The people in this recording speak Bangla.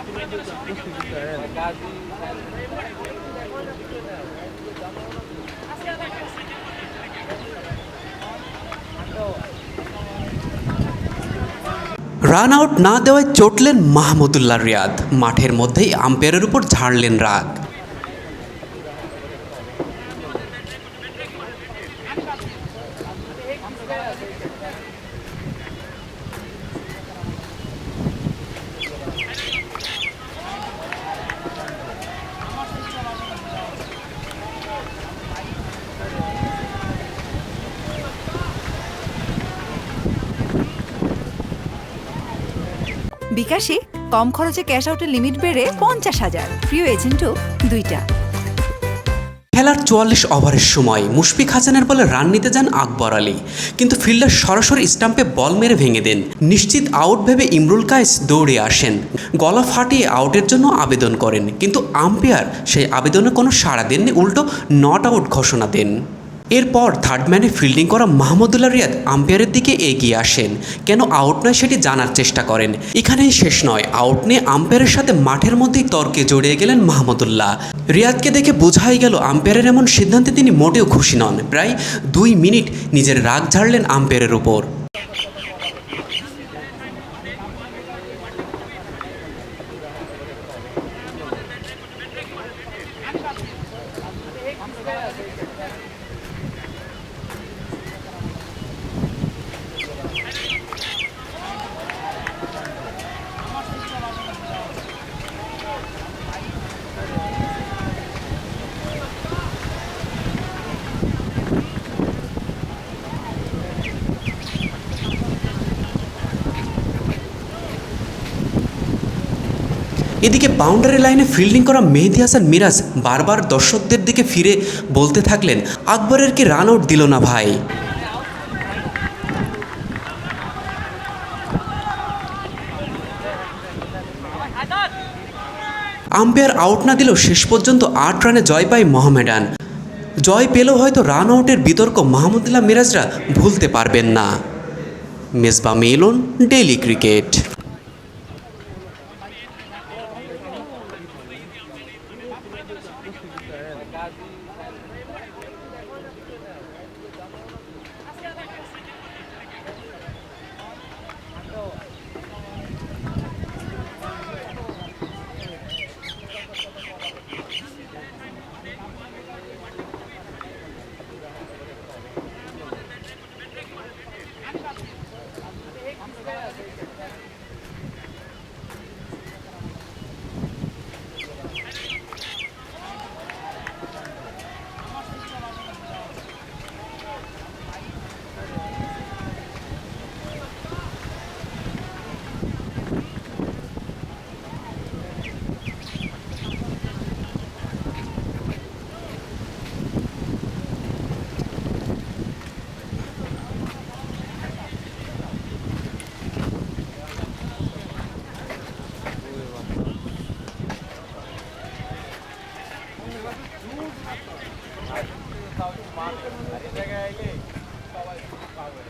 রান আউট না দেওয়ায় চটলেন মাহমুদুল্লাহ রিয়াদ, মাঠের মধ্যেই আম্পায়ারের উপর ঝাড়লেন রাগ। বিকাশে কম খরচে ক্যাশ আউটের লিমিট বেড়ে 50,000, প্রিয় এজেন্টও 2টা। খেলার 44 ওভারের সময় মুশফিক হাসানের বলে রান নিতে যান আকবর আলী, কিন্তু ফিল্ডার সরাসরি স্টাম্পে বল মেরে ভেঙে দেন। নিশ্চিত আউট ভেবে ইমরুল কায়েস দৌড়ে আসেন, গলা ফাটিয়ে আউটের জন্য আবেদন করেন, কিন্তু আম্পায়ার সেই আবেদনে কোনো সাড়া দেননি, উল্টো নট আউট ঘোষণা দেন। এরপর থার্ড ম্যানে ফিল্ডিং করা মাহমুদুল্লাহ রিয়াদ আম্পায়ারের দিকে এগিয়ে আসেন, কেন আউট নয় সেটি জানার চেষ্টা করেন। এখানেই শেষ নয়, আউট নিয়ে আম্পায়ারের সাথে মাঠের মধ্যেই তর্কে জড়িয়ে গেলেন মাহমুদুল্লাহ। রিয়াদকে দেখে বোঝাই গেল আম্পায়ারের এমন সিদ্ধান্তে তিনি মোটেও খুশি নন। প্রায় 2 মিনিট নিজের রাগ ঝাড়লেন আম্পায়ারের উপর। এদিকে বাউন্ডারি লাইনে ফিল্ডিং করা মেহেদী হাসান মিরাজ বারবার দর্শকদের দিকে ফিরে বলতে থাকলেন, আকবরের কি রান আউট দিল না ভাই। আম্পায়ার আউট না দিলেও শেষ পর্যন্ত 8 রানে জয় পায় মোহামেডান। জয় পেলেও হয়তো রান আউটের বিতর্ক মাহমুদুল্লাহ মিরাজরা ভুলতে পারবেন না। মেজবা মিলন, ডেইলি ক্রিকেট। জায়গায় এলে সবাই পাবে।